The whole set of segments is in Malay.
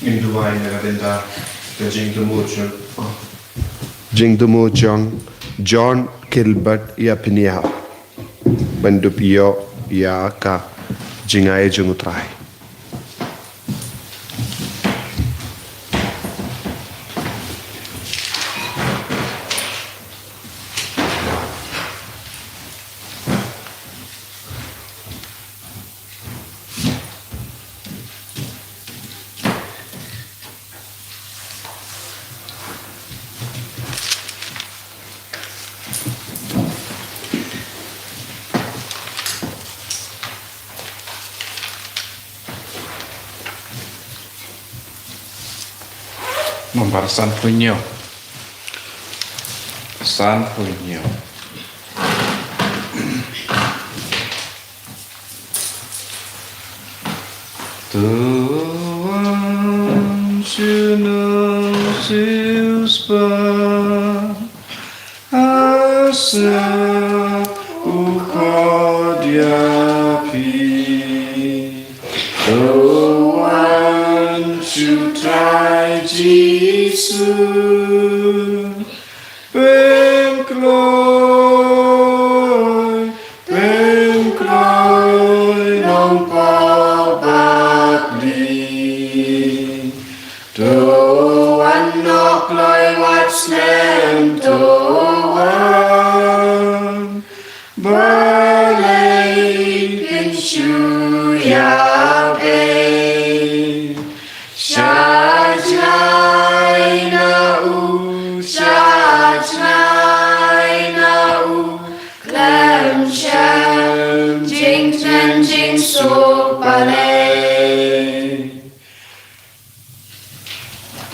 Induai nagabenda ka Jing Dumu Jong John Gilbert ya pinia Bandupio ya ka jingai jungutrai. Nomor San Punyo. San Punyo. Tuhan Yesus asa ukodiapi. Tuhan Sutrai Jesus, Pemkloy, nong pabakli. Tuhan nok loy wat slem Tuhan, balai pinshu ya be. Shajnai na u, Clam sham, jing so balay.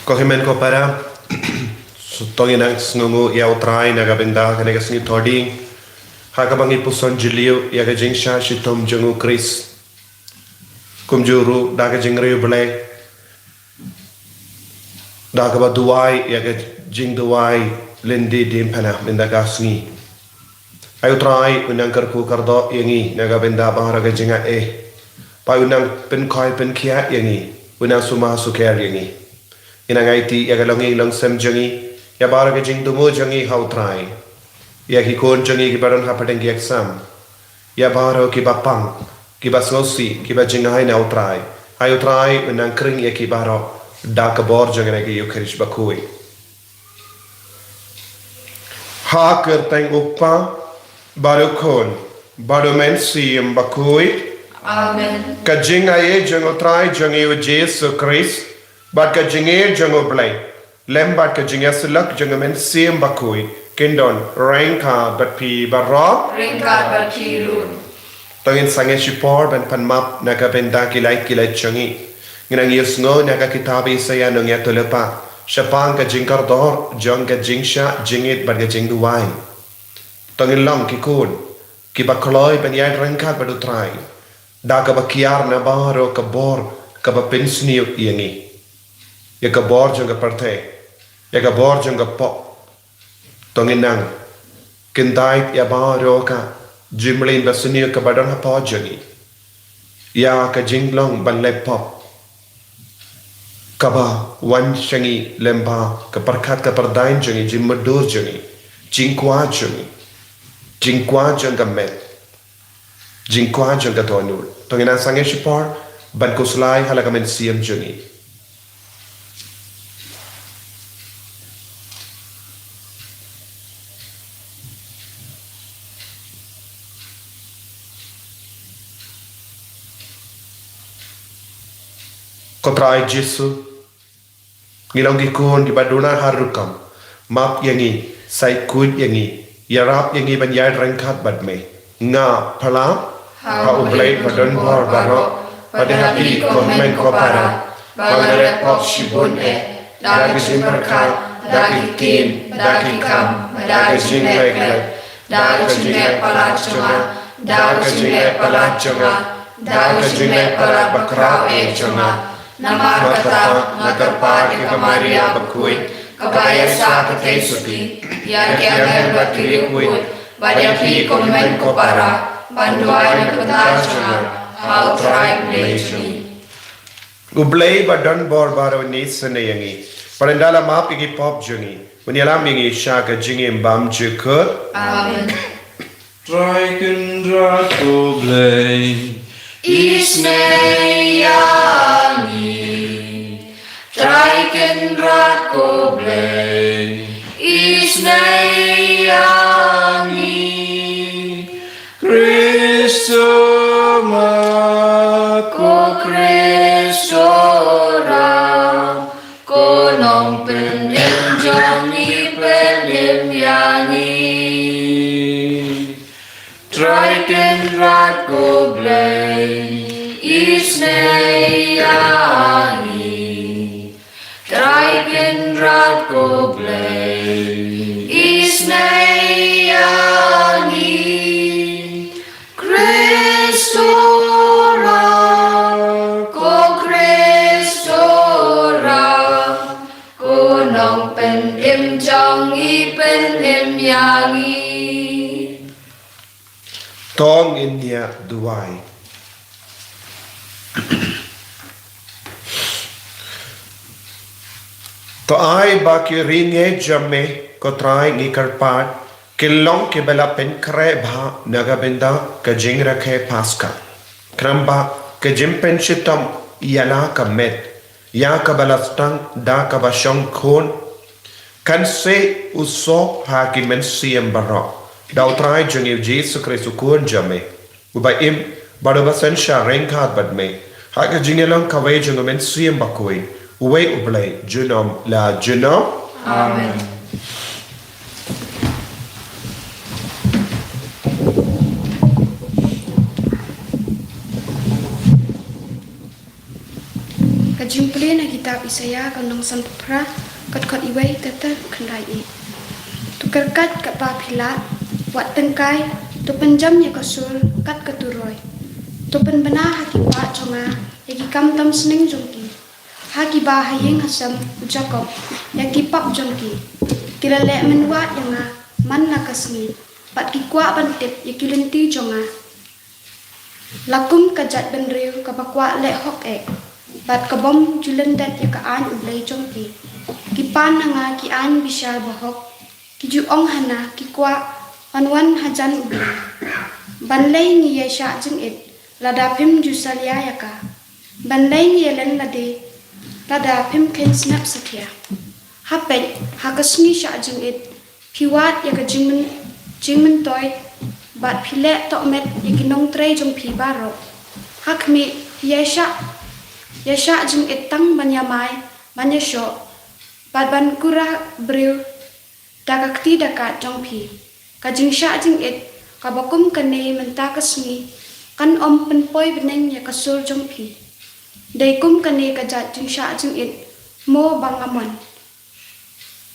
Kohimen ko para sutongin ang snungu yaw try nagabenda kanega sni toding hakabangi puson jiliu yaga jingsha shitom jungu Chris kumjuru daga jingriu blay daga ba duwai yaga jing duwai lindi dim pana mendaga sni ayo try unang karku kardo yangi nagabenda baharaga jinga pa unang penkhoi penkhia yangi unang suma suker yangi inangaiti yagalongi long sem jangi ya baraga jing dumo jangi how try ya ki kon jangi ki baron hapadengi exam ya baro ki bapang ki basnosi ki ba jingai na try ayo try unang kring ya ki baro dak bor jangi ki yukrish bakui ha kerteng uppa baro kon baro men sim bakui amen ka jingai jango try jangi u Jesus Christ Bat ka jinge jango blay, lem bat ka jinge sulak jango men siem bakui, kendon rengka bat pi barra, ringkat berkilun tangin sange shipor ban panmap naga benda kilait jangi, nginang yusngo naga kitabi saya nung ya tulepa, shapang ka jingkar dor, jong ka jingsha jingit bat ka jingduwai, tangin long kikun, kibakloi ban yay rengkat bat utray, da ka bakiar na baro ka bor ka ba pinsniu yangi. Yaga bor janga parte, yaga bor janga po, tonginang, kindait ya ba roka, jimlin basuni ka badan hapo jangi, ya ka jinglong ban lepop, kaba wan shangi lemba ka parkat ka pardain jangi jimmadur jangi, jingkwa janga met, jingkwa janga tonul, tonginang sange shipor, ban kuslai halaga men siem jangi. Kotrai Jesu ngilong gikun di baduna harukam map yangi sai kud yangi yarap yangi banyai rengkat badme nga pala ha ublay badon bor baro padahati komen ko para bangare pop shibun dagi simperkat dagi kim dagi kam dagi jingle dagi palat bakrau chunga Nama kata nakarpa ke kamaria bakui kabaya sa katay suti yan kaya bakili kuit badyapi komen ko para banduay na pagkasya how tribe nation Ublay badan bor baro ni senayangi. Parendala maaf igi pop jungi. Menyalam ingi syaka jingi mbam jukut. Amen. Traiken draco blay. Isneyangi Traiken Draco Blay Isneyangi Christo mat. Ko Kristora Ko nong penim jongi penim yangi Traiken Draco Blay Isneyangi Traiken Draco Blay Isneyangi Kristora Ko Kristora Ko nong penim jongi penim yangi Tong India Duai. To ai baki ringe jamme ko trai ngi karpat kilong ke bela pen kre bha nagabenda ka jing rakhe paska kramba ke jimpen chitam yala ka met ya ka balastang da ka bashong khon kan se uso ha ki men siem barok Dau trai jungi Jesu Kristu kun jame. Uba im bado basen sha rengkat bad me. Haka jingi lang kawai jungi men siem bakui. Uwe ublay junom la junom. Amen. Kajumple na kitab Isaya kanong sampra kat iway tata kandai. Tukarkat kat papilat wat tengkai tu penjam ya kasul kat keturoy. Tu penbena haki pak conga yaki kam tam seneng jongki. Haki bahayeng hasam ujakop yaki pap jongki. Kira lek menwat yang man lakasni. Pat ki kwa bantit yaki lenti jonga. Lakum kajat benriu kapakwa lek hok ek. Bat kabom julendat ya kaan ublay jongki. Kipan nga ki an bisyal bahok. Ki ju ong hana ki kwa Anwan hajan ublay. Banlay ni yesha jeng it. Lada pim ju salya yaka. Banlay ni yelen lade. Lada pim ken snap satya. Hapet hakasni sha jeng it. Piwat yaka jingmen toy. Bat pilek tok met yaki nong tray jong pi baro. Hakmi yesha jeng it tang banyamai banyasho. Bat ban kurah briu. Dakakti dakat jong pi. Kajing sya jing it kabakum kane menta kasni kan om penpoi beneng ya kasul jong pi. Dai kum kane kajat jing sya jing it mo bangamon.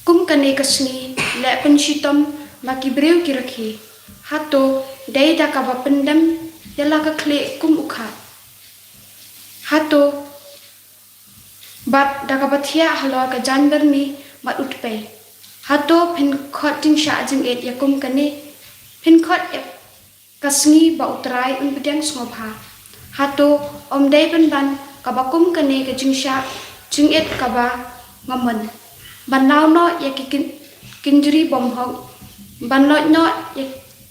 Kum kane kasni le penshitom maki breu kirakhi. Hato dai da kabapendam yala ka kle kum ukha. Hato bat da kabathia halwa ka janber ni bat utpe. Hato pin khot jing sha jing et yakum kane pin khot kasngi ba utrai un bidang smopha. Hato om dai ban kabakum kane ka jing sha jing et kaba ngamon. Ban naw no yaki kinjri bom hok. Ban no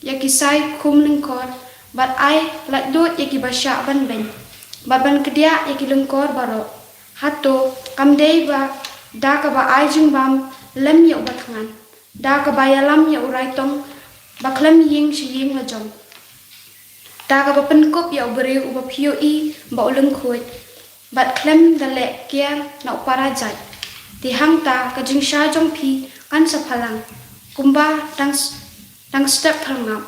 yaki sai kum lengkor. Bat ai lat dot yaki basha ban ben. Bat ban kedia yaki lengkor baro. Hato kam dai ba da kaba ai jing bam lem ya ubatangan. Da kabayalam ya urai tong baklam ying si ying lajong. Da kabapenkop ya ubere ubapio I ba uleng kuit. Bat klem dalek kia na uparajat. Di hang ta kajing sya jong pi kan sapalang. Kumba dang step halangap.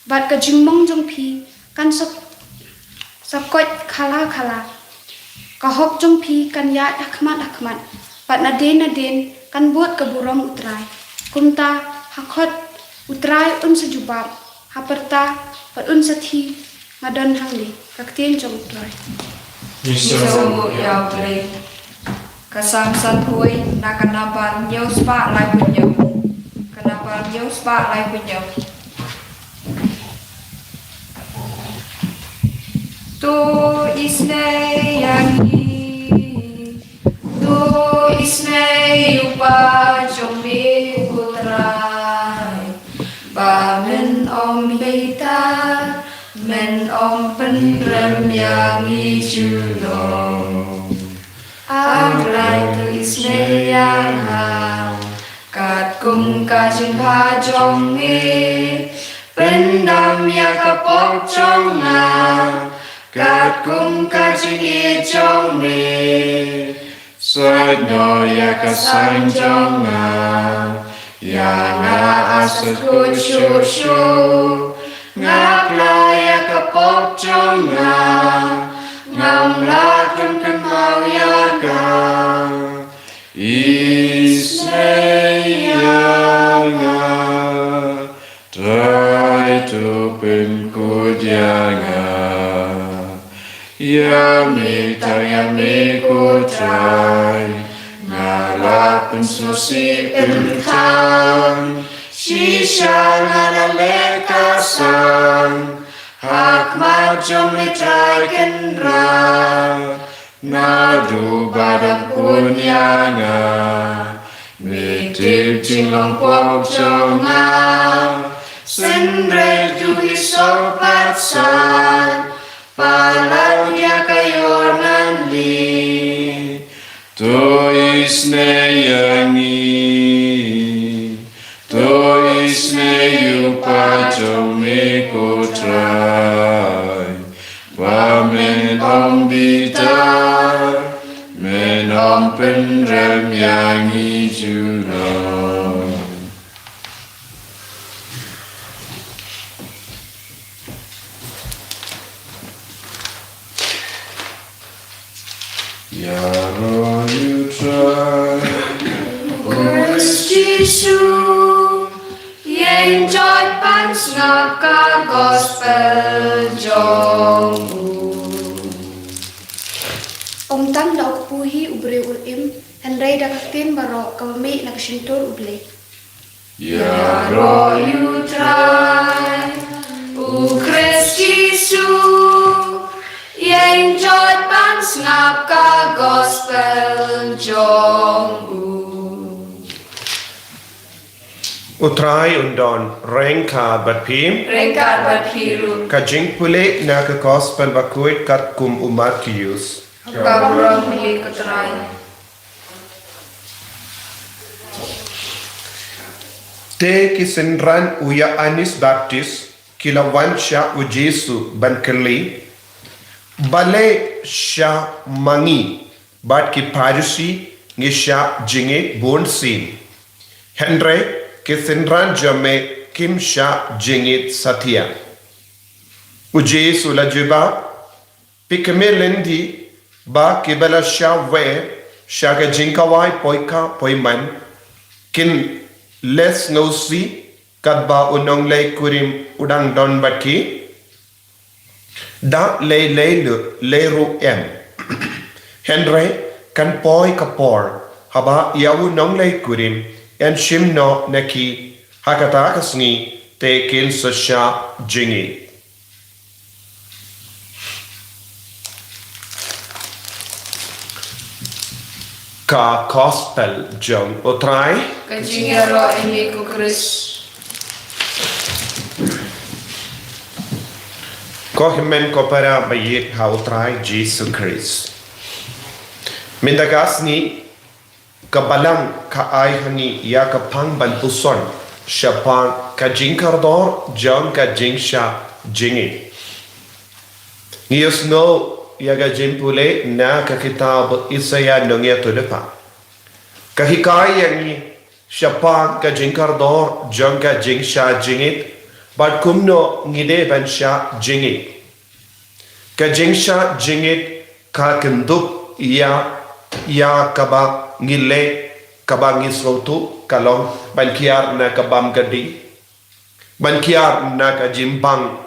Bat kajing mong jong pi kan sakot kala. Kahok jong pi kan ya hakmat. Bat naden kan buat keburong utrai. Kumta hakot utrai un sejubab. Haperta pat un sathi ngadon hangli. Kaktien jong utrai. Iso ya ublay. Kasam san hui na kanapan nyaw spa lai punyaw. Kanapan nyaw spa lai punyaw. Tu isne yangi yang ijulong Agrai tu isne yang ha Kat kum ka jing ha jong ni Pendam ya ka pok jong ha Kat kum ka jing i jong ni Sai no ya ka sang jong na Ya nga asal ku shu shu Ngak la ya ka pok jong na Ngam la kum kan mau ya ka Isneyanga Try to pin kujanga Yami tayami ku try Ngala pun susi entang Shisha ngana lekasan Hak majum ni try kendra Nadu badam kunyanga Mitip jinglong pok jonga Sendre tuhi sopat san Palatnya kayor nandi To isne yangi To isne yupa jomi kutrai Wamen om bitar Men om penrem yangi julong Yaro you try Christ Jesus Yang joy pans ngaka gospel jong Ông tăng đạo puhi ubre ulim Henry dakakin baro kami nakasintur uble Yaro you try O Christ Jesus Yang joy pans ngaka gospel jong Utrai undon rengka batpim Rengkat berpiru kajing pule na ka gospel bakuit kat kum umat kius Kabrang milik ketrai te kisenran uya anis baptis kilawan sya u Jesu ban keli bale sya mangi bat ki parusi ngi sya jinge bon sin Henry kisenran jame kim sya jinge satia u Jesu la juba pikmelendi ba kibala sya we sya ka jinkawai poika poiman kin les ngausi kadba unong lay kurim udang don baki da lay ru em Henry kan poi kapor haba yawu nong lay kurim en shimno neki hakata kasni te kin sasha jingi ka gospel jong otrai Kajingero ini ku Chris ko himen ko para bayit ha otrai Jesus Christ mindagasni kabalang ka ay hani ya ka pangban puson siya ka jingkardor jong ka jingsha jingi ngiyos no yaga jimpule na ka kitab Isaya nongya tulepa kahikaya ni siapa ka jingkardor jong ka jingsha jingit bad kumno ngide ban sha jingit ka jingsha jingit ka kenduk ya kaba ngile kaba ngisrotu kalong ban kiar na kabam gadi ban kiar na ka jimbam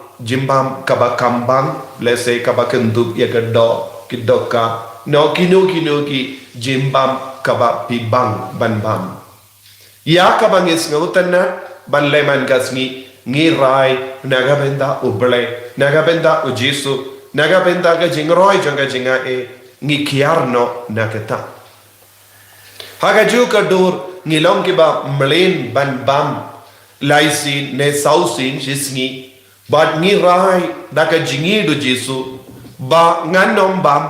kaba kambang lese kaba kenduk ya kedo kidoka no kinu ki jimbam kaba pibang banbam ya kaba ngis ngutana ban leman gasni ngirai nagabenda uble nagabenda ujisu nagabenda ga jingroi jonga jinga e ngikiarno naketa haga ju kadur ngilong kiba mlen banbam laisin ne sausin jisngi But ni rai daka jingi do Jesu ba nganom bam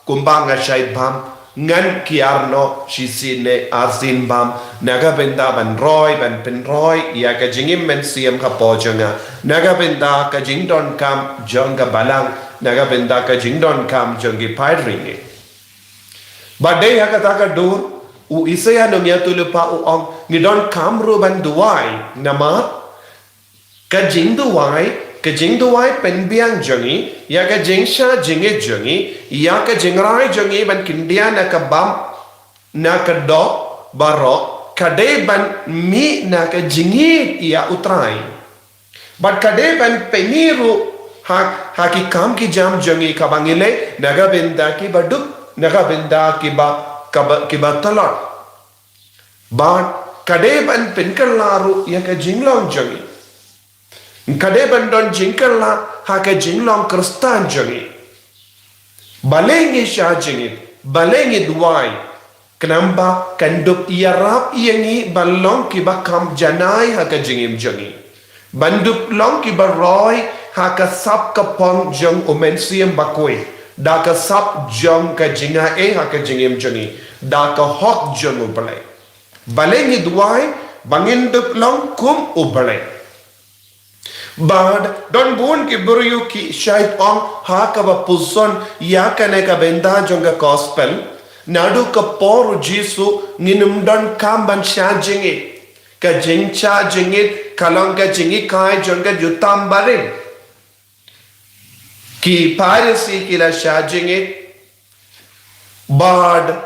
kumbanga shait bam ngan kiarno shisine arsin bam naga benda ban roy ban pen roy ya ka jingim men siam ka pojanga naga benda ka jingdon kam jonga balang naga benda ka jingdon kam jongi paidringi badai hakata ka dur u isaya no nya tulupa u ong ngidon kam ru ban duai nama ka jing duai pen biang jongi ya ka jingsha jinge jongi ya ka jingrai jongi ban kindia na ka bam na ka do baro kade ban mi na ka jingi ya utrai but kade ban peniru ha ki kam ki jam jongi ka bangile naga benda ki baduk naga benda ki ba talot but kade ban penkalaru ya ka jinglong jongi kade bandon jingkala haka jinglong kristan jongi balengi sha jingi balengi duai kenamba kandup yarap yangi balong ki bakam janai haka jingim jongi bandup long ki baroy haka sap kapong jong umensiam bakoi da ka sap jong ka jinga haka jingim jongi da ka hok jong ubale balengi duai bangindup long kum ubale Bad don bun ki buru ki shait ong ha ka ba puson ya ka ne ka benda jonga gospel nadu ka poru jisu nginum don kamban sha jingi ka jingcha jingi kalong ka jingi kai jonga jutam barin ki parisi ki la sha jingi bad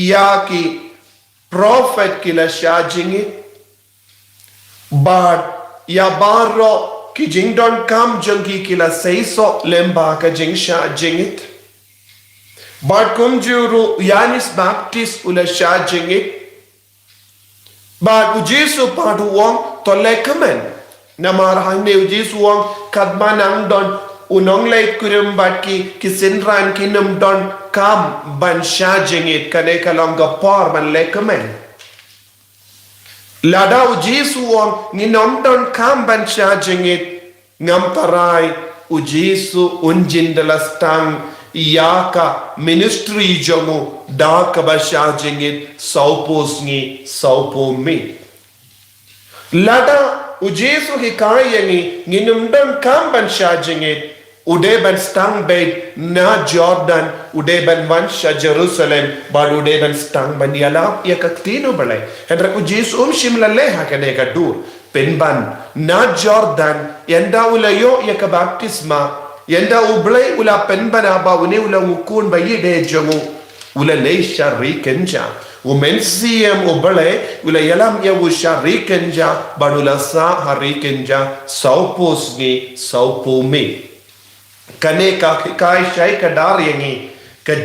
ya ki prophet ki la sha jingi bad ya baro ki jingdon kam jongi kila seiso lemba ka jingsha jingit bad kumjuru yanis baptist ula sha jingit bad ujisu padu wong tolekamen namar hangne ujisu wong kadmanang don unong leit kurim bad ki sinran kinum don kam ban sha jingit kane kalonga por man lekamen lada ujisu wong nginom don kam ban sha jingit ngam tarai ujisu unjin dalastang yaka ministry jomu da ka ba sha jingit saupos ngi saupo mi lada ujisu hikai yangi nginum don kam ban sha jingit ude ban stang bait na Jordan ude ban vansha Jerusalem bad ude ban stang ban yala ya kaktino balai hendra ujisu shimla leha kane ka dur penban na Jordan yanda ula yo ya ka baptisma yanda ublai ula penban aba une ula ukun bayi de jomu ula leisha rikenja umensiem ublai ula yalam ya usha rikenja badula sa harikenja sauposgi saupumi kane ka kai shai ka dar yangi ka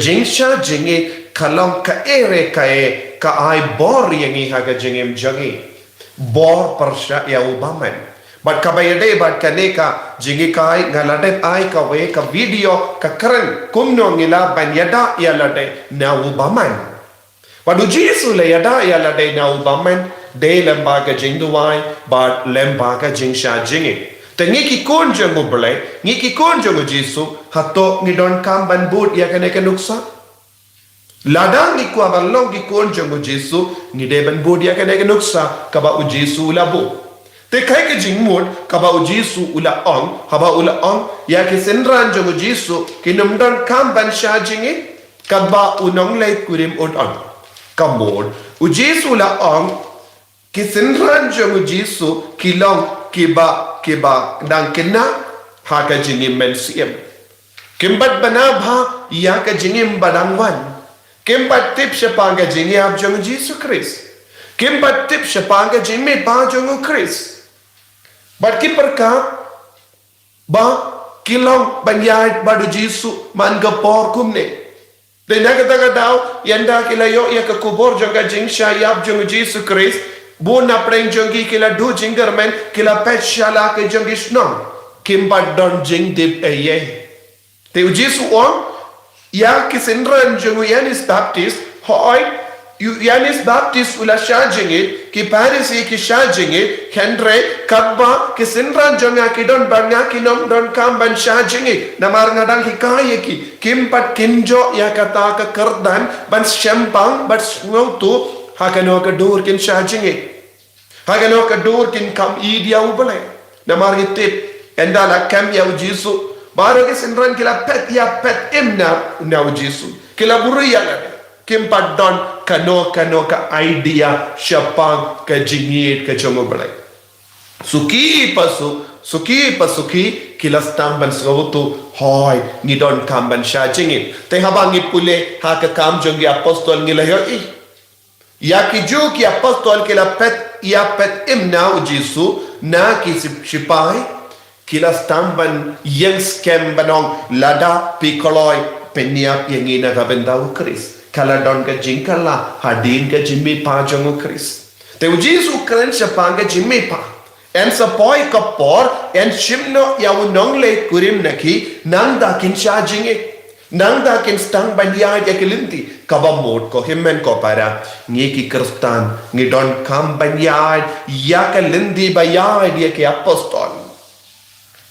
jingsha jingi kalong ka ere ka ai bor yangi ha ka jingem jagi bor parsha ya ubaman but kabayade but kane ka jingi kai ngalade ai ka we ka video ka karan kumno ngila ban yada ya lade na ubaman but ujisu le yada ya lade na ubaman de lemba ka jingduai but lemba ka jingsha jingi tengi ki konjo ngoble ngi ki konjo jisu hato ngi don kamban bud ya kane kanuksa ladang ni kwa balong ki konjo jisu ngi deban bud ya kane kanuksa kaba ujisu labu te kai ke jingmod kaba ujisu ula ong haba ula ong ya ke senran jo jisu ki numdon kamban sha jingi kaba unong leit kurim on kamod ujisu la ong ki senran jo jisu ki long kiba dang kena ha ka jingim men siem kimbat bana bha ya ka jingim badang wan kimbat tip shapanga jingi ab jong Jesus Christ kimbat tip shapanga jingme ba jong Christ bat ki perka ba kilong banyai badu jisu man ga por kumne de naga daga daw yanda kilayo ya ka kubor jonga jing sha yab jong Jesus Christ Buna preng jongi kila du jinger men kila pet shala ke jongi snom kimba don jing dip eye te ujisu on ya kisindran jongu yanis baptist hoi Yanis Baptist ula shajingit ki Parisi ki shajingit Henry kabba ki sinran jonga ki don barnya ki nom don kam ban shajingit namar ngadang hikaya ki kimpat kinjo ya kata ka kerdan ban shempang bat ngautu hakano ka dur kin shajingit hakano ka dur kin kam idia ubale namar hitip endala kam ya ujisu baru ki sinran kila pet ya pet imna na ujisu kila buriya la kimpat don kano ka idea syapang ka jingit ka jongo balai suki pasuki kilas tamban sawtu hoy ni don kamban sha jingit te habangi pule ha ka kam jongi apostol ni layo i ya ki ju ki apostol kila pet ya pet imna ujisu na ki sipai kilas tamban yang scam banong lada pikoloi peniap yang ina ka bendau Kris kaladon ka jinkala hadin ka jimmi pa jongo Kris te ujisu kren sapang ka jimmi pa en sapoi ka por en shimno ya unong le kurim naki nang da kin sha jingi nang da kin stang bandia ya kelinti kabamot ko himmen ko para ngi ki kristan ngi don kam bandia ya kelindi bayad ya ke apostol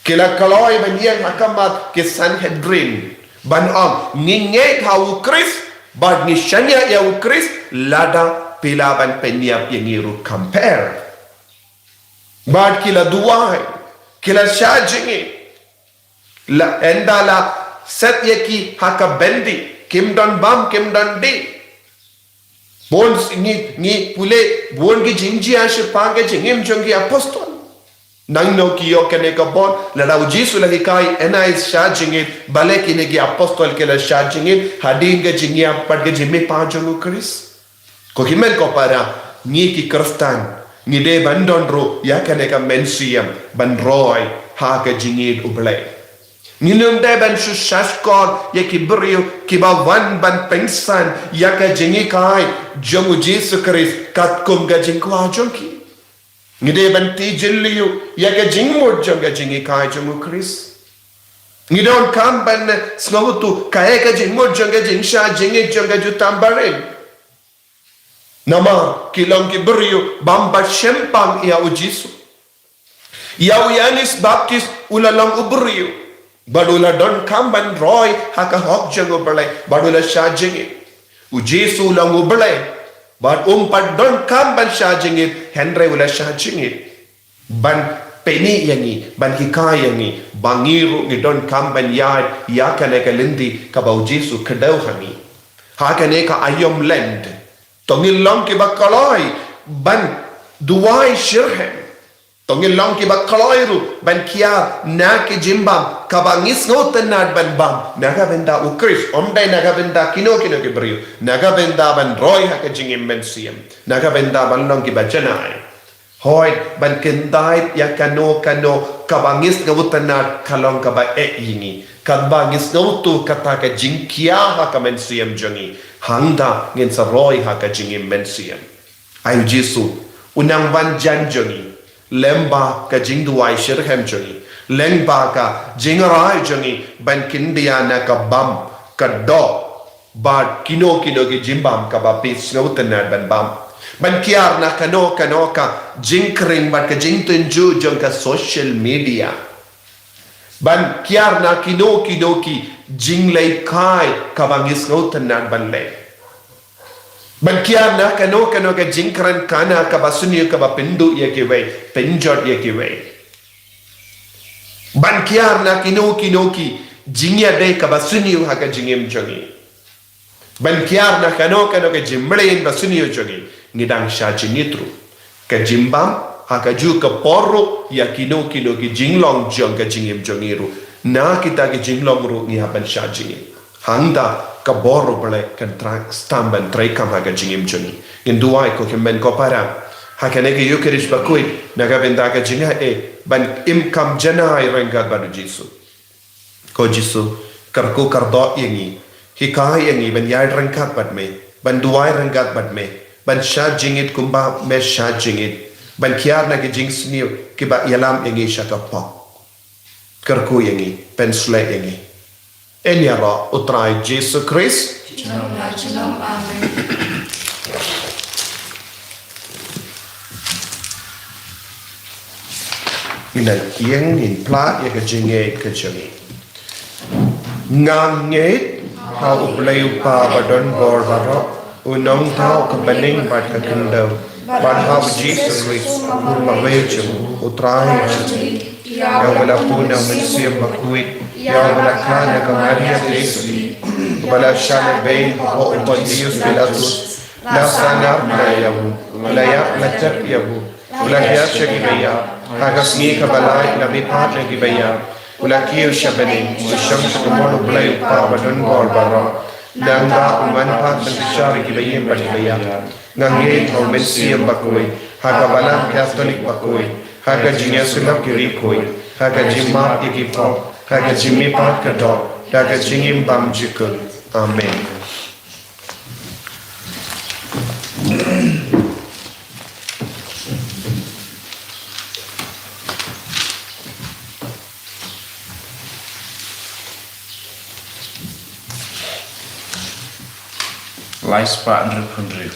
kila kaloi bandia hakamat ke Sanhedrin banam nginge hau Kris bad ni shanya ya ukris lada pilaban peniap yang iru compare bad kila duai kila shajingi la endala set yaki haka bendi kim don bam kim don di bon ni pule bon ki jinji ashe pange jingim jongi apostol nang no kiyo kene ka bon la la ujisu la hikai enais shajingit baleki negi apostol ke la shajingit hadinga jingia padge jimme pajongu Kris ko himel ko para ni ki kristan ni de bandon ro ya kene ka mensiam ban roy ha ka jingit uble ni num de ban shushashkor ya ki brio ki ba wan ban pensan ya ka jingi kai jongu Jesu Kris kat kum ga jingwa jonki ngide banti jilliyu yaga jingmod jonga jingi kai jongu Kris ngidon kam ban snawtu kaya ka jingmod jonga jinsha jingi jonga jutambarin nama kilong ki buriyu bamba shempang ya ujisu ya Yanis Baptist ulalang uburiyu badula don kam ban roy haka hok jongo balai badula sha jingi ujisu ulang ubalai but umpat don kam ban shajingit Henry wala shajingit ban peni yangi ban hikai yangi bangiru ni don kam ban yad ya kane ka lindi ka bau Jesu kedau hani ha kane ka ayom land tongil long ki bakaloi ban duai shirhem tongil long ki bakaloi ru ban kia na ki jimbam ka bangis ngoten nad ban bam naga benda ukris omdai naga benda kino ki brio naga benda ban roy ha ka jingim mensiam naga benda ban long ki bajanai hoy ban kendai ya kano ka bangis ngoten nad kalong ka ba yingi ka bangis ngotu kata ka jingkia ha ka mensiam jongi hangda ngin sa roy ha ka jingim mensiam ayu Jesu unang ban jan jongi lemba ka jingduai shirhem jongi lengba ka jingarai jongi ban kindia na ka bam ka do bad kino ki jimbam ka ba pis ngoten na ban bam ban kiar na kano ka jinkring ban ka jingtunju jong ka social media ban kiar na kino ki jinglei kai ka bangis ngoten na ban le ban kiar na kano ka jinkran kana ka basuni ka ba pindu ye ki wei penjot ye ki wei ban kiar na kino ki jingya de ka basuni ha ka jingim jongi ban kiar na kano ka jimlein basuni jongi ngidang sha jinitru ka jimbam ha ka ju ka porro ya kino ki jinglong jong ka jingim jongiru na kita ki jinglong ru ni ha ban sha jingi hangda ka borro bale kan stamban trai kam ha ka jingim jongi nduai ko kemen ko para hakane ke yukerish bakui naga benda ka jinga ban imkam jana irengat badu Jesu ko Jesu karku kardo yangi hikai yangi ban yai rengkat bad me ban duai rengkat bad me ban sha jingit kumba me sha jingit ban kiar na ke jing sniu ke ba yalam yangi shakapa karku yangi pensle yangi enyara utrai Jesu Christ Shalom, amen. ina yeng in pla ya ka jinge ka jangi ngang nge how uplay pa badon bor baro unong thao ka baning bat ka kendo but how Jesus Christ mawejum utrai ya wala puna mensia makuit ya wala kana ka Maria Cristo wala shana bain o Dios Pilatus la sanar na yabu wala ya matap yabu wala ya shagibaya hagas ni ka balay na bipat na gibaya wala kiyo siya baning usyang sa kumono balay pa badon bor baro nangga umanpat mensyari gibayim bagibaya ngangit o mensia bakuy haga balang Catholic bakuy haga jinya sulap kirikoy haga jimap ikipo haga jimipat kadok haga jingim bam jikun amen. Lai spa nrupundru.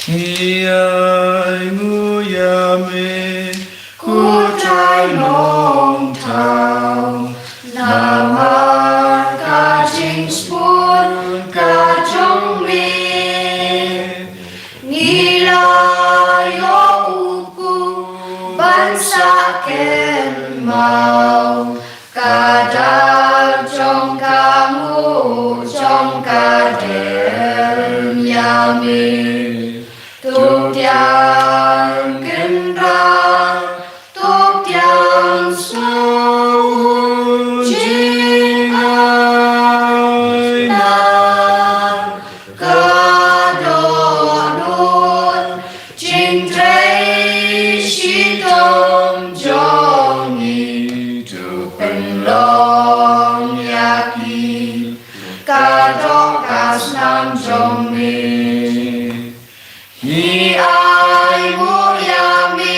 Iai nguyame Kutai nong tau Namar ka jing spun ka jong me Nilai o uku bansa ken mau Kadal jong kamu jong kadem yami Tuk tiang kendra Tuk tiang su jing ai na Kadodun jing trei shi tom jong ni Tu penlong yaki Kadok kas nam jong ni Ni ai mu yami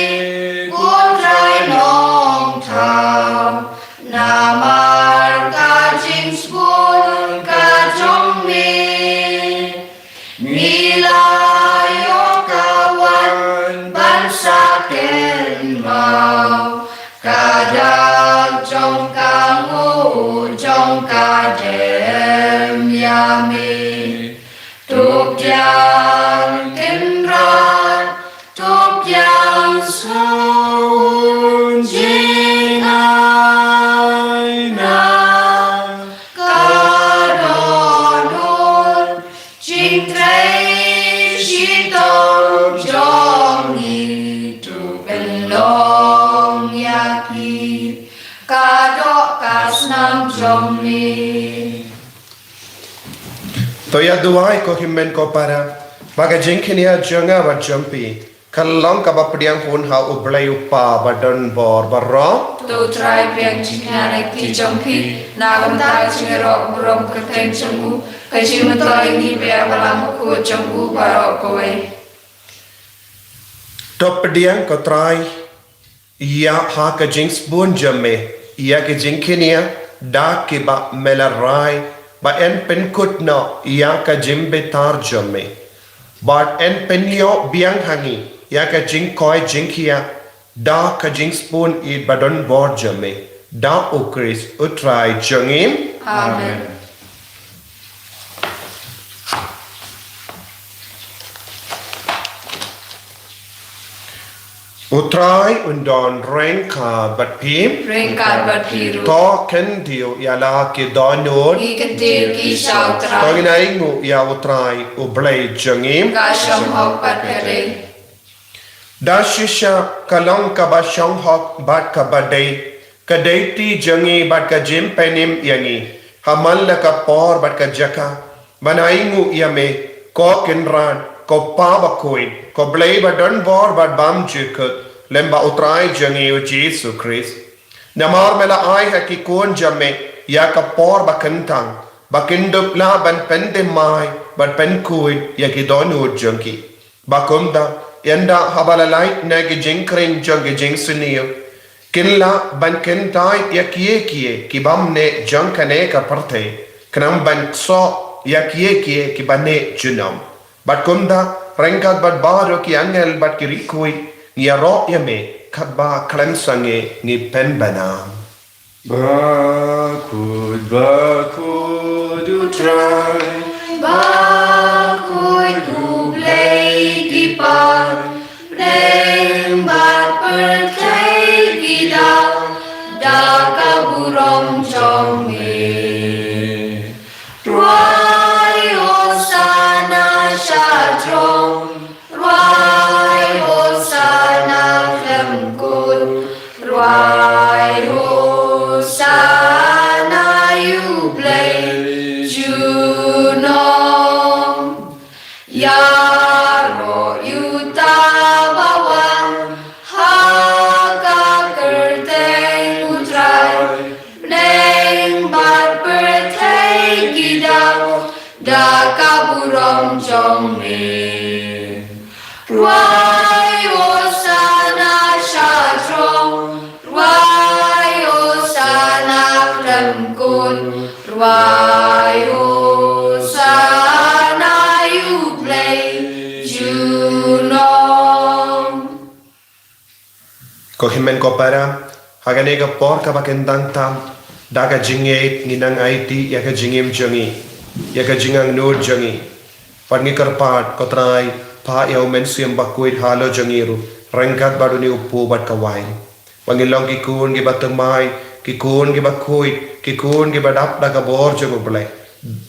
Kutrai nong tau Namar ka jing spun ka jong mi Nilai o kawan bansa ken mau Kadang jong kamu jong kadem yami Tuk yang kenran Tuk yang sun jing ai na Kadodun jing trei shi tom jong ni Tu penlong yaki Kadok kas nam jong ni Toya duai ko himmen ko para baga jinkinia jonga ba jumpi kalong ka bapdiang pun ha ublay upa badon bor barro Tu try piang chikana ki jongki nagam ta chingero brom katen chungu kashim toy ni be balam ko chungu baro koe topdiang ko try ya ha ka jinks bun jamme ya ke jinkinia da ke ba melarai ba en pen kut no ya ka jimbe tar jamme but en penyo biang hangi ya ka jing koi jinkia da ka jing spoon eat badon bor jamme da ukris utrai jangim amen utrai undon renka bat pim ringkat berbiru to ken dio ya la ke donod ki ketir ki shau to trai ina ingu ya utrai ublay jangim ka sham hok pat kare da shisha kalong ka ba shong hok bat ka badai ka deiti jangi bat ka jim penim yangi hamal na ka por bat ka jaka banaingu yame ko kinran ko pa ba koin ko blay ba don bor bat bam jikut lemba utrai jangi u Jesus Christ namar mela ai ha ki kon jamme ya ka por ba kentang ba kindup la ban pende mai bat pen koin ya ki donu jangi ba kumda yanda habalalai nagi jinkring jangi jing sunio kinla ban kentai ya kiye ki bamne jankane ka parte knam ban so ya kiye ki bane junam bat kumda rengkat bat baro ki angel bat ki rikui ngia ro yame kaba klan sange ni pen banam. Bakut utrai, Bakut ublei kipan, lembat pertai kidal, daka burom jongi. Ruai osana syadrong, ruai osana flemkut, ruai osana yublei junong. Yaro yutabawang, haka kerteng utrai, neng bat pertai gidang, daka burom jongme. Ruai osana syadrong, ruai osana klemkun, ruai osana yublei junong. Ko himen ko para hagane ga por ka bakendang tam daga jinge ninang IT ya ka jingim jongi ya ka jingang nur jongi parni karpat ko trai pa ya men siam bakuit halo jongiru rangkat baru ni upu bat kawai wangilong ki kun gi batemai ki kun gi bakuit ki kun gi badap daga bor jongo blai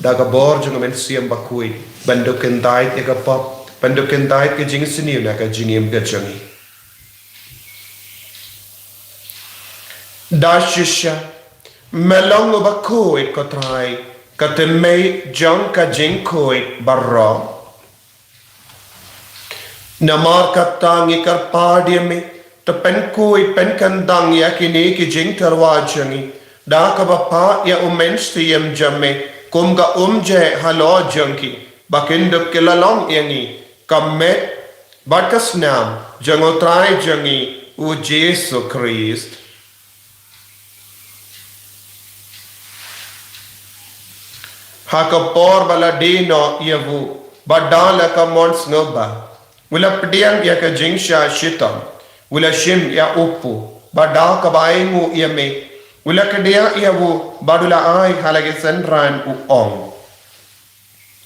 daga bor jongo men siam bakuit banduken dait ya ka pop banduken dait ki jing sini na ka jingim ga jongi Dashisha melong ba koit ko trai ka temei jong ka jing koit barro namar ka tangi kar padie me to pen koit pen kandang ya kini ki jing tarwa jangi da ka ba pa ya umen stiem jamme kum ga je halo jangki bakindup kilalong yangi kamet bakas nam jango trai jangi u Jesu Christ haka por bala dino yavu badala ka mons ngoba wala pediang ya ka jingsha shitam wala shim ya upu bada ka baingu yame wala ka dia yavu badula ai halage sanran u ong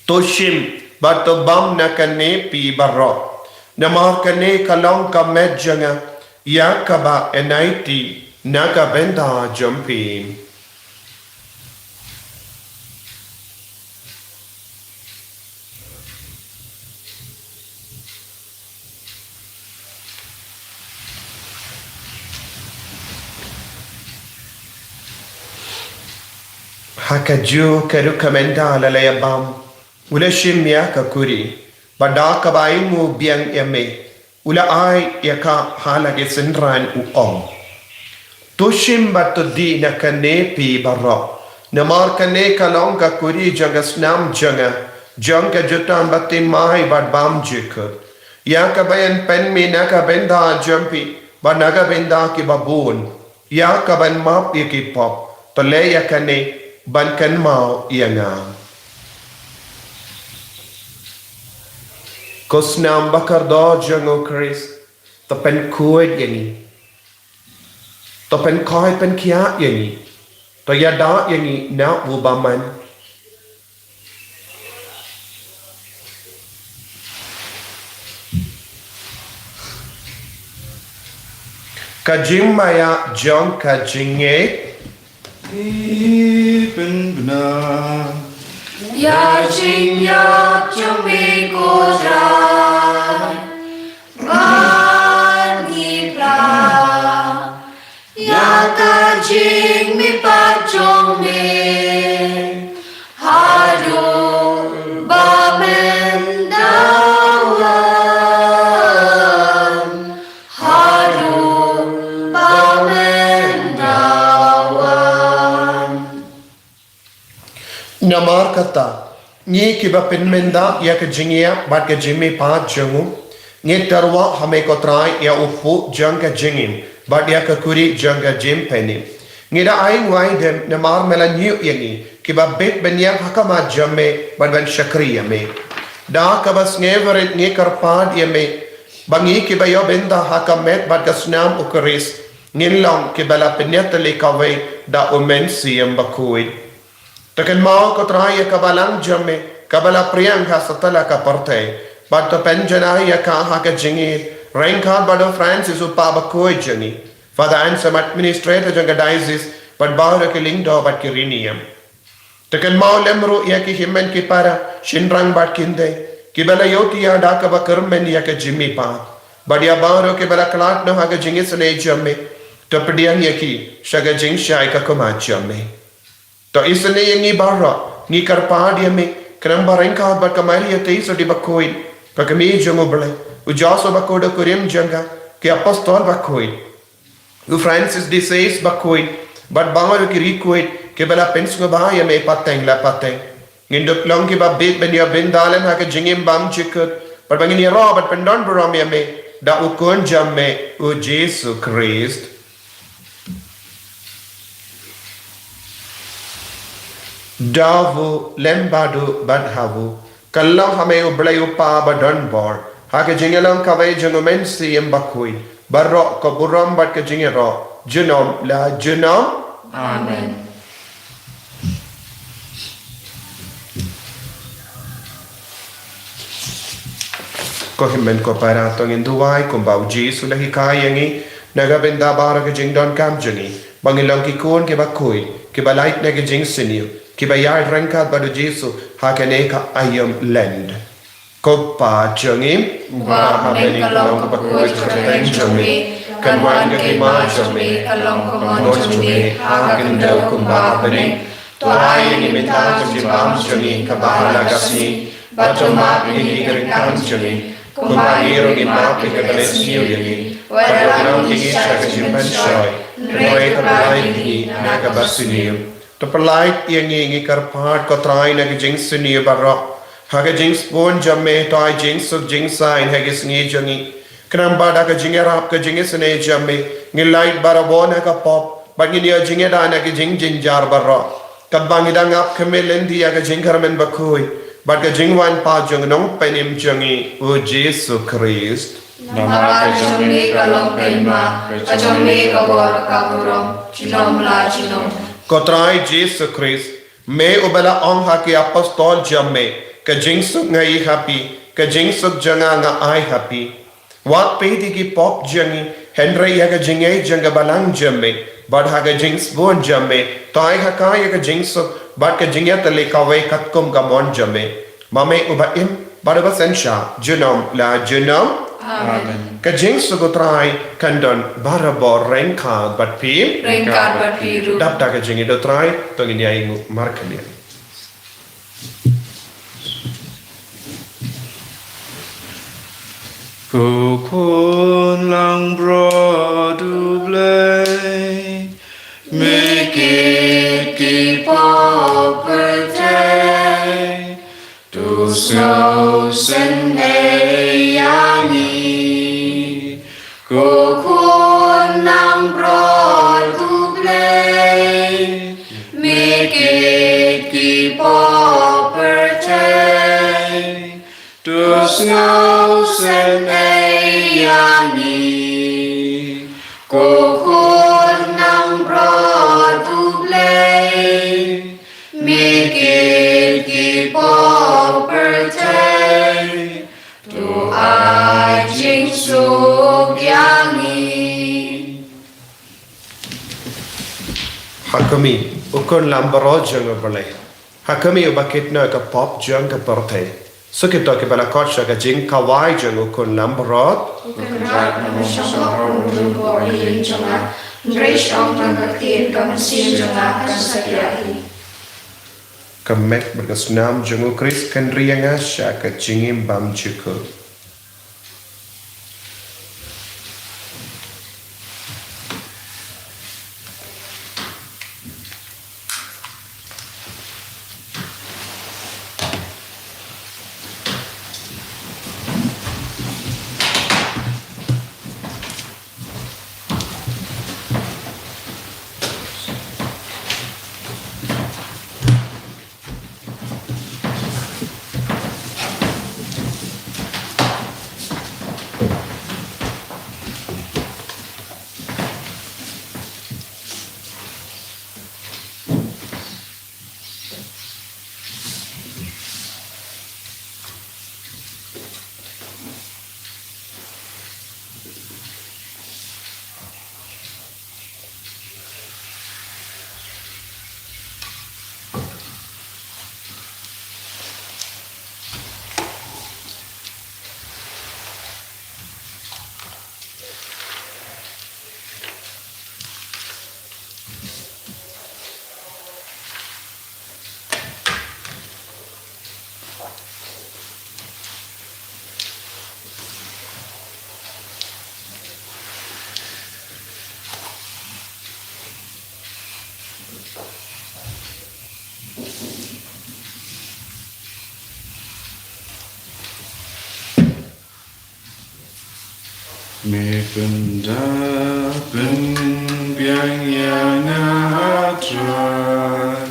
to shim bato bam na kane pi barro namar kane kalong ka medjanga ya ka ba enaiti na ka benda jumpi Hakaju keru kamenda lalaya bam ula shimya ka kuri bada ka baingu biang yame ula ai yaka halage senran u ong to shim bato di na kane pi barro namar kane kalong ka kuri janga snam janga jutan batte mai bad bam jikut ya ka bayan pen mi na ka benda jumpi banaga benda ki babun ya ka ban map ki pop to le ya kane ban kan mau ianga kosnam bakar do jango Chris to pen kuit yani to pen koi pen kia yani to ya da yani na u baman kajing maya jong kajinge Ipen benar. Ya jing ya chumi kodra, bani pra. Ya ka jing mi pa chong me, hado ba men dawan, hado ba men dawan. namar kata ni kiba penmenda ya ke jingia bat ke jimi pa jangu ni tarwa hame ko trai ya upu jang ke jingim bat ya ke kuri jang ke jim peni ni da ai wai dem namar mela ni yangi kiba bet benya hakama jamme bat ban shakriya me da ka bas never ni karpad ya me bangi ki bayo benda hakamet bad kasnam ukeris ngin long ki bala penyat le kawe da omen siem bakui taken mau ko traya kabalang jame kabala priang ha satala ka parte bad to penjana ya ka haka jingi rainka bado Francis upa bakui jani Father Ansem administrator janga diocese bad bahra ki lingdo bad kiriniam taken mau lemru ya ki himen ki para shinrang bad kinde Kibala yoti ya da ka bakarmen ya ka jimmi pa badia baro ke bala klat no ha ka jingi sene jamme to pediang ya ki shaga jing shai ka koma jamme to isne yengi bara ni karpa dia me kram bareng ka ba kamari ya te so di bakoi ka kami jongo bale u jaso bakoda kurim janga ke apostol bakoi u Francis de Sales bakoi but baro ki rikoi ke bala pensunga ba ya me pateng la pateng Nginduk long ki ba bit ben ya ben dalen ha ka jingim bam chikut par bangin ya Robert pendon berom ya me da ukon jamme u Jesu Christ davu lembadu badhavu kallam hame u blay upa badon bor ha ka jingelam ka vai jangumen si embakui barro ko buram bad ka jingero junom la junom Amen. ko himmen ko para tong induai ko bau Jesu lahi kayangi naga benda bara ke jing don kam jangi bangilang ki kon ke bakoi ke balait na ke jing siniu ke bayar rangkat badu Jesu ha ke ne ka ayam land ko pa jangi Wa men kalong ko bakoi choteng jome kan wan ke ma jome kalong ko mon jome ha kan daw ko ba bane to ay ni meta ko bam jome ka bahala gasni batoma ni ke kan jome Kumpayiro in mapi ka balesniyo yagi, wala higi siya ka simpan siya, noy ka balay higi na ka basiniyo. To palay iyangi karpat ko try na ka jing siniyo barok, haga jing spoon jamme to ay jing suk jing sain hagis ngi jangi. Kanambada ka jing erap ka jing isane jamme, ngilait barabon na ka pop, bagi niya jing eda na ka jing jinjar barok. Kabang idangap kamilindi ya ka jing karamen bakuy, But ka jingwan pa jung nong penim jungi u Jesu Christ. Namara jome kalong penma, ka jome ka bor ka burom, chinom la chinom. Kotrai Jesu Christ, me ubala ong haki apostol jamme, ka jingsuk ngai happy, ka jingsuk janga nga ai happy. Wat pedi ki pop jangi, Henry ya ka jingai janga balang jamme, but haga jings bon jamme, tai haka ya ka jingsuk, but ka jingya tali kawai katkum ka mon jamme. Mame ubaim, badaba sensha, junom la junom. Amen. Ka jingsuk utrai kandon barabor rengka bat pim. Rengkat berbiru. Dapta ka jingi do trai, tongin ya ingu markalian. Kukun lang bro duble, Make it keep up per day. To snow sen yani. Kukun ng broad to play. Make it keep up per day. to Snow sen yani. Kukun ng broad to play. Make it keep up per day. To I jing suk yangi. Hakami, ukon lambaro jang balay. Hakami ubakit na ka pop jang ka porte. So kita ke bala kocha ka jing kawai jang ukon lambaro. Kenrat na masyong ulo rin janga. Grace ang nagkatin kamasin janga kasakyahi. Kamek berkesnam jang ukris kan rianga sya ka jingim bam chukul. mi benda ben biang yang atrai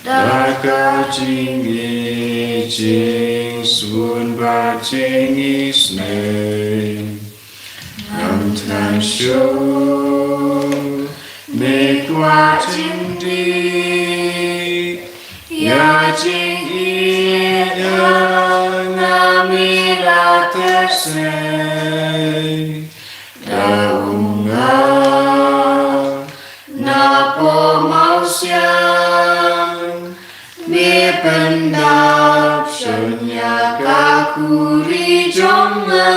Daka jing i jing sun ba jing i snei Nam tan shu mi kwa jing di Ya jing i na mi la te snei Da unga na po mau siang Mi pendap shanya kakuri jonga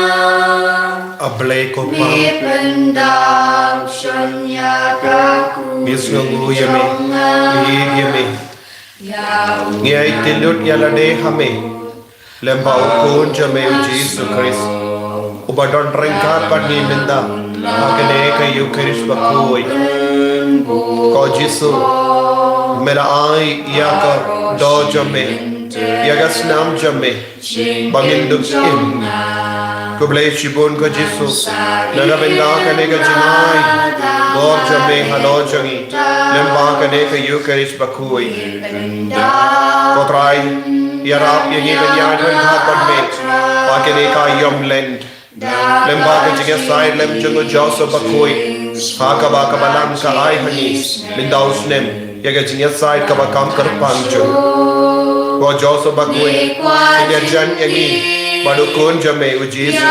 Ablay ko pa Mi pendap shanya kakuri Misnungu yame jonga Liid yame Ya Ngayay tilut yalade hame Lembau kun jame u Jesu Christ Ubadon ringkat padni minda Hakane kayu kirish bakui Ko Jesu Mera ai yaka do jame Yaga snam jame Banginduk im Ko blay shibun ko Jesu Naga benda kane ka jinai Bor jame halo jangi Lemba kane kayu kirish bakui Ko try Yarap yang iban yadun hapan me Pakene ka yom lend Lemba ka jinga side lem jungo joso bakui Haka baka balam ka ay hanis Lindaus nem Yaga jinga side ka bakam karpang jung Ko joso bakui Sinya jan yangi Badukun jame u Jesu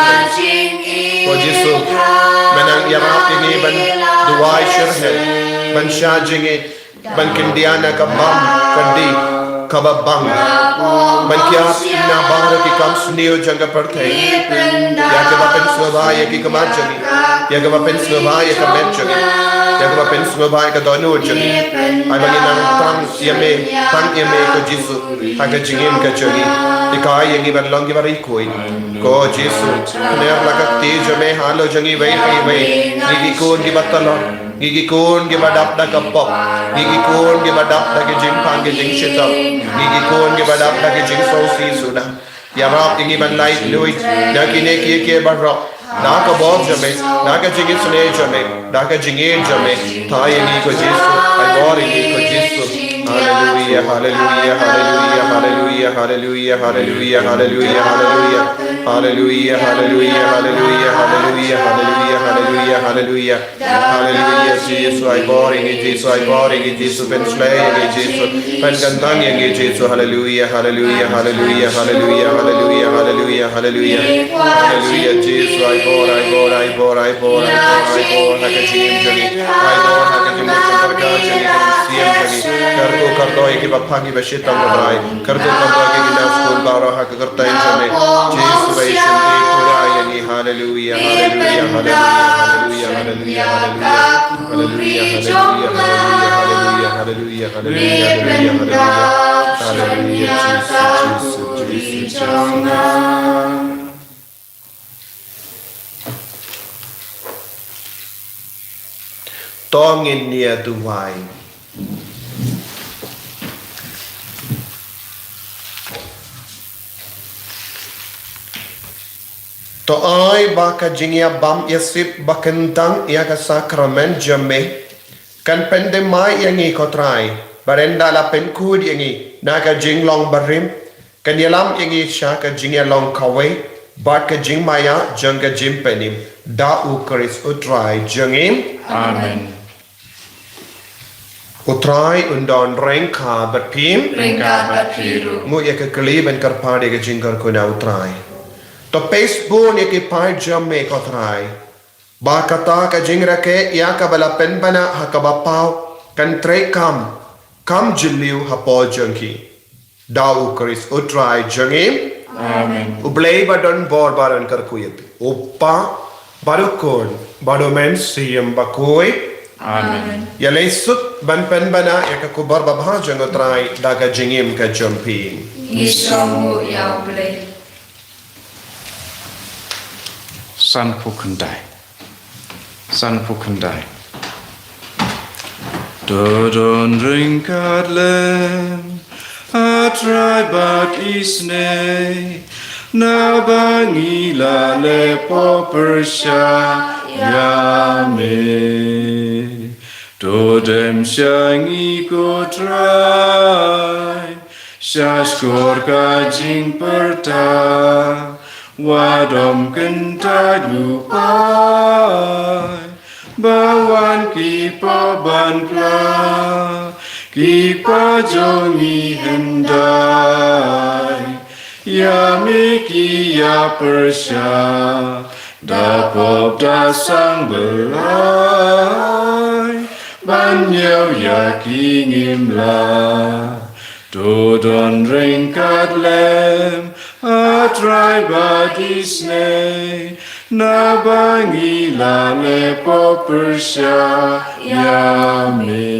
Ko Jesu Menang yarap yang iban Duwai shirhen Ban sha jingit Ban kindiana ka bam kandi kababang man kya na bahar ki kam sunio janga parthe ya ke bapen swabaya ki kamat jagi ya ke bapen swabaya ka met jagi ya ke bapen swabaya ka donu jagi ai bagi nang tang yame ko Jesu aga jingin ka jagi ikai yangi ban longi bari koi ko Jesu ne lagak te jame halo jangi vai nigi kon ki batalo Gigi kun gi badap da kapop Gigi kun gi badap da gi jing pang gi jing shitap Gigi kun gi badap da gi jing so si suna Ya rap igi ban lai lui Da ki ne ki barro Da ka bob jame Da ka jing sune jame Da ka jing jame Tha igi ko Jesu ai bor igi ko Jesu Hallelujah hallelujah hallelujah hallelujah hallelujah hallelujah hallelujah hallelujah Hallelujah, hallelujah, hallelujah, hallelujah, hallelujah, hallelujah, hallelujah, hallelujah, Jesus, I boring it, Jesus, I boring it, Jesus, Ben slaying it, Jesus, Ben gantang it, Jesus, hallelujah, hallelujah, hallelujah, hallelujah, hallelujah, hallelujah, hallelujah, hallelujah, Jesus, I bore, hakajim jali, I bore, hakajim mutarka jali, kardo kardo ki bapha ki bashitang gabrai, kardo ki nafsul baro hak karta jali, Jesus. Hallelujah, hallelujah, hallelujah, hallelujah, hallelujah, hallelujah, hallelujah, hallelujah, hallelujah, hallelujah, Jesus. Tongin niya duway. To ay baka jingya bam yasip bakentang ya ka sakrament jame kan pendemai yangi kotrai barenda la penkud yangi naga jinglong barim kan yalam yangi sha ka jingya long kawe bat ka jingmaya janga jimpenim da ukris utrai jangim Amen. Utrai undon rengka batpim Ringkat batiru mu ya ka kaliban karpade ka jingkar kuna utrai To Facebook ni ki pai jamme kotrai ba kata ka jingra ke ya ka bala pen bana hakaba pau kan tre kam jiliu hapo jangki dau kris utrai jangim Amen. ublei badon bor baran kar kuyet uppa barukon badomen siem bakoi Amen. ya leisut ban pen bana ya ka kubar babha jangotrai daga jingim ka jampi Isomu ya ublay San Pukandai. Dodon ringkat lem at atrai bat isne na bangila le popersha yame todem shangi ko trai shashkor ka jing perta wadom kenta lupai bawan kipa banpla kipa jongi hendai ya miki ya persya dapop dasang belai banyau ya kingimla dodon ringkat lem atrai badisne na bangila lepo persya yame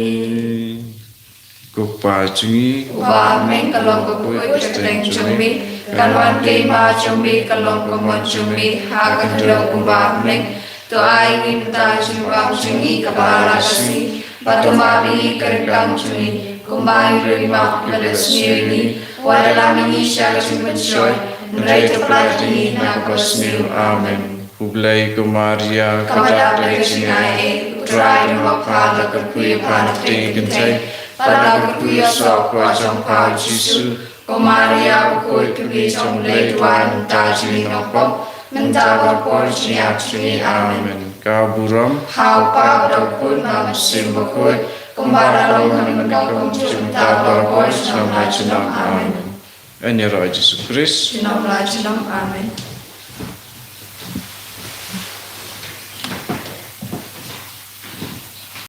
kupa chungi Wa meng kalong ko kuy cheng chumi kanwan ke ma chumi kalong ko mo chumi ha ka thlo ko ba meng to ai ngim ta chuma chungi ka ba si patuma bi kar kam chuni kumbai ri ma ka le sni wa la mi sha chuma choy rai to platini na ko sni amen Ublay ko Maria Kamada Plechinai, try to walk out like a queer pan of taken take, but like a queer sock was on Pao Jisu. O Maria, who could be some late wine, Tajin of Pop, Mendava Portion actually, Amen. Kaburam How Pao of Putnam Simba Court, Kumara Long and Gagum to Tava Portion of Hachinam, Amen. Anya Raja Jesus Christ. Chinam Rajinam, Amen.